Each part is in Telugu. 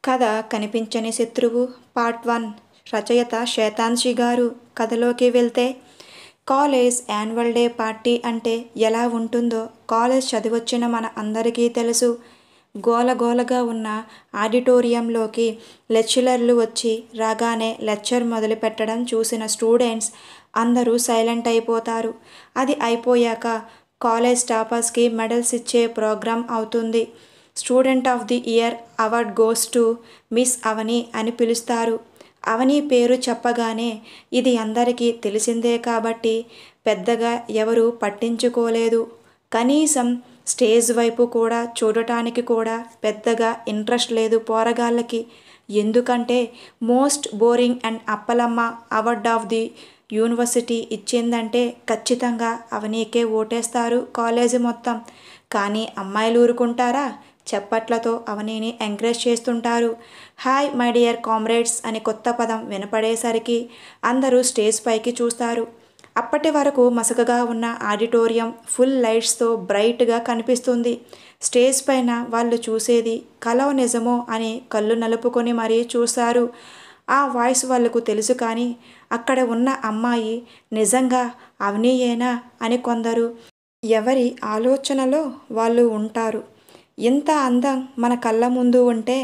కథ కనిపించని శత్రువు పార్ట్ 1 రచయిత శేతాన్షి గారు. కథలోకి వెళ్తే, కాలేజ్ యాన్యువల్ డే పార్టీ అంటే ఎలా ఉంటుందో కాలేజ్ చదివొచ్చిన మన అందరికీ తెలుసు. గోలగోలగా ఉన్న ఆడిటోరియంలోకి లెక్చరర్లు వచ్చి రాగానే లెక్చర్ మొదలు పెట్టడం చూసిన స్టూడెంట్స్ అందరూ సైలెంట్ అయిపోతారు. అది అయిపోయాక కాలేజ్ టాపర్స్కి మెడల్స్ ఇచ్చే ప్రోగ్రాం అవుతుంది. Student of the year award goes to miss Avani అని పిలుస్తారు. అవని పేరు చెప్పగానే ఇది అందరికీ తెలిసిందే కాబట్టి పెద్దగా ఎవరు పట్టించుకోలేదు. కనీసం స్టేజ్ వైపు కూడా చూడటానికి కూడా పెద్దగా ఇంట్రెస్ట్ లేదు పోరగాళ్ళకి. ఎందుకంటే most boring and Appalamma award of the university ఇచ్చిందంటే ఖచ్చితంగా అవనీకే ఓటేస్తారు కాలేజీ మొత్తం. కానీ అమ్మాయిలు ఊరుకుంటారా? చప్పట్లతో అవనీని ఎంకరేజ్ చేస్తుంటారు. హాయ్ మై డియర్ కామ్రేడ్స్ అని కొత్త పదం వినపడేసరికి అందరూ స్టేజ్ పైకి చూస్తారు. అప్పటి వరకు మసకగా ఉన్న ఆడిటోరియం ఫుల్ లైట్స్తో బ్రైట్గా కనిపిస్తుంది. స్టేజ్ పైన వాళ్ళు చూసేది కలో నిజమో అని కళ్ళు నలుపుకొని మరీ చూస్తారు. ఆ వాయిస్ వాళ్ళకు తెలుసు. కానీ అక్కడ ఉన్న అమ్మాయి నిజంగా అవనీయేనా అని కొందరు ఎవరి ఆలోచనలో వాళ్ళు ఉంటారు. ఇంత అందం మన కళ్ళ ముందు ఉంటే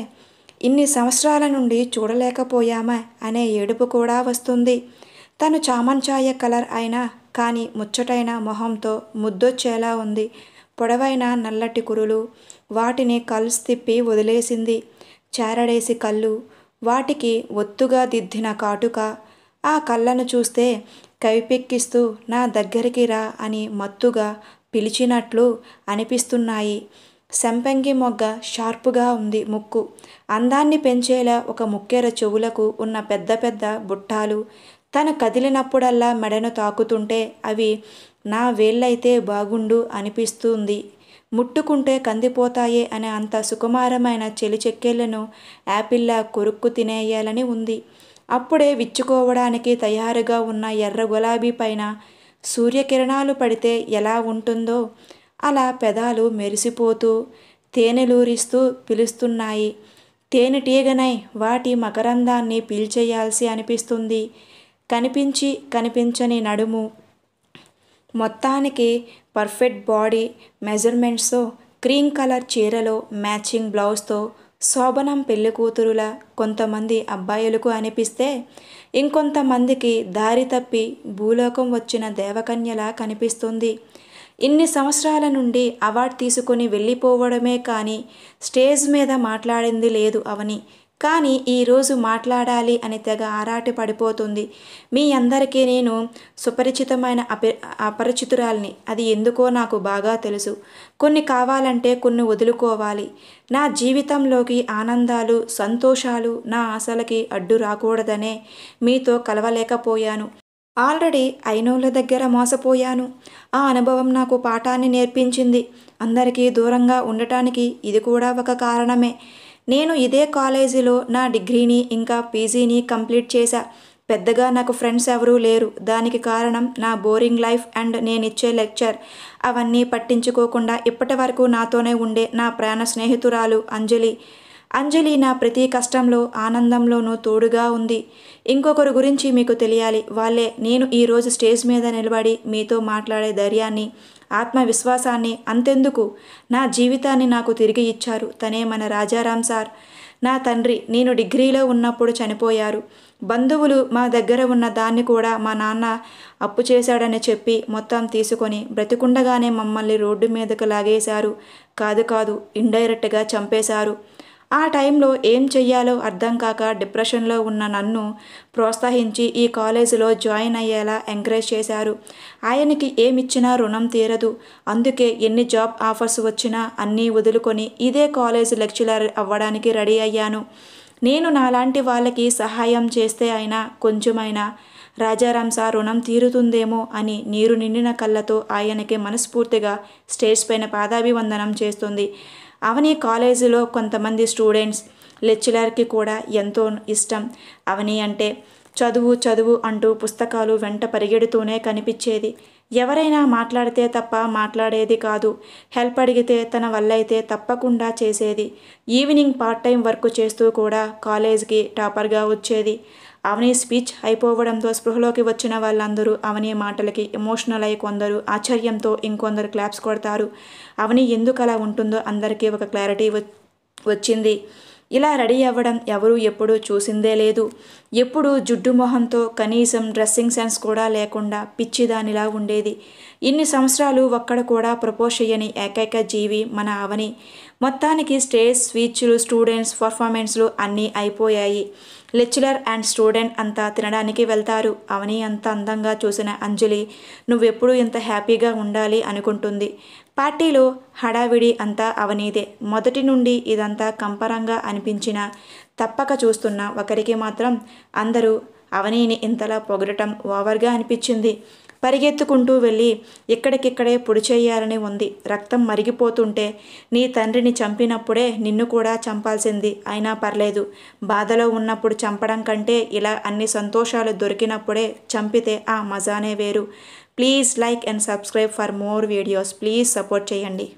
ఇన్ని సంవత్సరాల నుండి చూడలేకపోయామా అనే ఏడుపు కూడా వస్తుంది. తను చామంచాయ కలర్ అయినా కానీ ముచ్చటైన మొహంతో ముద్దొచ్చేలా ఉంది. పొడవైన నల్లటి కురులు, వాటిని కల్స్ తిప్పి వదిలేసింది. చారడేసి కళ్ళు, వాటికి ఒత్తుగా దిద్దిన కాటుక. ఆ కళ్ళను చూస్తే కైపెక్కిస్తూ నా దగ్గరికి రా అని మత్తుగా పిలిచినట్లు అనిపిస్తున్నాయి. సంపంగి మొగ్గ షార్పుగా ఉంది ముక్కు. అందాన్ని పెంచేలా ఒక ముక్కెర చెవులకు ఉన్న పెద్ద పెద్ద బుట్టాలు. తను కదిలినప్పుడల్లా మెడను తాకుతుంటే అవి నా వేళ్ళైతే బాగుండు అనిపిస్తుంది. ముట్టుకుంటే కందిపోతాయే అనే అంత సుకుమారమైన చెలి చెక్కెళ్లను యాపిల్లా కొరుక్కు తినేయాలని ఉంది. అప్పుడే విచ్చుకోవడానికి తయారుగా ఉన్న ఎర్ర గులాబీ పైన సూర్యకిరణాలు పడితే ఎలా ఉంటుందో అలా పెదాలు మెరిసిపోతూ తేనెలూరిస్తూ పిలుస్తున్నాయి. తేనెటీగనై వాటి మకరందాన్ని పీల్చేయాల్సి అనిపిస్తుంది. కనిపించి కనిపించని నడుము, మొత్తానికి పర్ఫెక్ట్ బాడీ మెజర్మెంట్స్తో క్రీమ్ కలర్ చీరలో మ్యాచింగ్ బ్లౌజ్తో శోభనం పెళ్ళికూతురులా కొంతమంది అబ్బాయిలకు అనిపిస్తే ఇంకొంతమందికి దారి తప్పి భూలోకం వచ్చిన దేవకన్యలా కనిపిస్తుంది. ఇన్ని సంవత్సరాల నుండి అవార్డు తీసుకొని వెళ్ళిపోవడమే కానీ స్టేజ్ మీద మాట్లాడింది లేదు అవని. కానీ ఈరోజు మాట్లాడాలి అని తెగ ఆరాటి పడిపోతుంది. మీ అందరికీ నేను సుపరిచితమైన అపరిచితురాల్ని. అది ఎందుకో నాకు బాగా తెలుసు. కొన్ని కావాలంటే కొన్ని వదులుకోవాలి. నా జీవితంలోకి ఆనందాలు, సంతోషాలు నా ఆశలకి అడ్డు రాకూడదనే మీతో కలవలేకపోయాను. ఆల్రెడీ అయినోళ్ళ దగ్గర మోసపోయాను. ఆ అనుభవం నాకు పాఠాన్ని నేర్పించింది. అందరికీ దూరంగా ఉండటానికి ఇది కూడా ఒక కారణమే. నేను ఇదే కాలేజీలో నా డిగ్రీని ఇంకా పీజీని కంప్లీట్ చేశా. పెద్దగా నాకు ఫ్రెండ్స్ ఎవరూ లేరు. దానికి కారణం నా బోరింగ్ లైఫ్ అండ్ నేనిచ్చే లెక్చర్. అవన్నీ పట్టించుకోకుండా ఇప్పటి వరకు నాతోనే ఉండే నా ప్రాణ స్నేహితురాలు అంజలి. అంజలి నా ప్రతి కష్టంలో ఆనందంలోనూ తోడుగా ఉంది. ఇంకొకరు గురించి మీకు తెలియాలి. వాళ్ళే నేను ఈరోజు స్టేజ్ మీద నిలబడి మీతో మాట్లాడే ధైర్యాన్ని, ఆత్మవిశ్వాసాన్ని, అంతెందుకు నా జీవితాన్ని నాకు తిరిగి ఇచ్చారు. తనే మన రాజారాం సార్. నా తండ్రి నేను డిగ్రీలో ఉన్నప్పుడు చనిపోయారు. బంధువులు మా దగ్గర ఉన్న దాన్ని కూడా మా నాన్న అప్పు చేశాడని చెప్పి మొత్తం తీసుకొని బ్రతికుండగానే మమ్మల్ని రోడ్డు మీదకు లాగేశారు. కాదు ఇండైరెక్ట్గా చంపేశారు. ఆ టైంలో ఏం చెయ్యాలో అర్థం కాక డిప్రెషన్లో ఉన్న నన్ను ప్రోత్సహించి ఈ కాలేజీలో జాయిన్ అయ్యేలా ఎంకరేజ్ చేశారు. ఆయనకి ఏమిచ్చినా రుణం తీరదు. అందుకే ఎన్ని జాబ్ ఆఫర్స్ వచ్చినా అన్నీ వదులుకొని ఇదే కాలేజ్ లెక్చరర్ అవ్వడానికి రెడీ అయ్యాను. నేను నాలాంటి వాళ్ళకి సహాయం చేస్తే అయినా కొంచెమైనా రాజారాం సార్ రుణం తీరుతుందేమో అని నీరు నిండిన కళ్ళతో ఆయనకి మనస్ఫూర్తిగా స్టేజ్ పైన పాదాభివందనం చేస్తుంది. అవని కాలేజీలో కొంతమంది స్టూడెంట్స్, లెక్చరర్కి కూడా ఎంతో ఇష్టం. అవని అంటే చదువు అంటూ పుస్తకాలు వెంట పరిగెడుతూనే కనిపించేది. ఎవరైనా మాట్లాడితే తప్ప మాట్లాడేది కాదు. హెల్ప్ అడిగితే తన వల్లైతే తప్పకుండా చేసేది. ఈవినింగ్ పార్ట్ టైం వర్క్ చేస్తూ కూడా కాలేజ్కి టాపర్గా వచ్చేది. అవని స్పీచ్ అయిపోవడంతో స్పృహలోకి వచ్చిన వాళ్ళందరూ అవని మాటలకి ఎమోషనల్ అయి కొందరు ఆశ్చర్యంతో ఇంకొందరు క్లాప్స్ కొడతారు. అవని ఎందుకు అలా ఉంటుందో అందరికీ ఒక క్లారిటీ వచ్చింది. ఇలా రెడీ అవ్వడం ఎవరూ ఎప్పుడూ చూసిందే లేదు. ఎప్పుడూ జుడ్డు మొహంతో కనీసం డ్రెస్సింగ్ సెన్స్ కూడా లేకుండా పిచ్చిదానిలా ఉండేది. ఇన్ని సంవత్సరాలు ఒక్కడ కూడా ప్రపోజ్ చేయని ఏకైక జీవి మన అవని. మొత్తానికి స్టేజ్ స్పీచ్లు, స్టూడెంట్స్ పర్ఫార్మెన్స్లు అన్నీ అయిపోయాయి. లెక్చరర్ అండ్ స్టూడెంట్ అంతా తినడానికి వెళ్తారు. అవని అంత అందంగా చూసిన అంజలి నువ్వెప్పుడు ఇంత హ్యాపీగా ఉండాలి అనుకుంటుంది. పార్టీలో హడావిడి అంతా అవనీదే. మొదటి నుండి ఇదంతా కంపరంగా అనిపించినా తప్పక చూస్తున్న ఒకరికి మాత్రం అందరూ అవనీని ఇంతలా పొగడటం ఓవర్గా అనిపించింది. పరిగెత్తుకుంటూ వెళ్ళి ఇక్కడికిక్కడే పొడి చేయాలని ఉంది. రక్తం మరిగిపోతుంటే నీ తండ్రిని చంపినప్పుడే నిన్ను కూడా చంపాల్సింది. అయినా పర్లేదు. బాధలో ఉన్నప్పుడు చంపడం కంటే ఇలా అన్ని సంతోషాలు దొరికినప్పుడే చంపితే ఆ మజానే వేరు. Please like and subscribe for more videos. Please support చేయండి.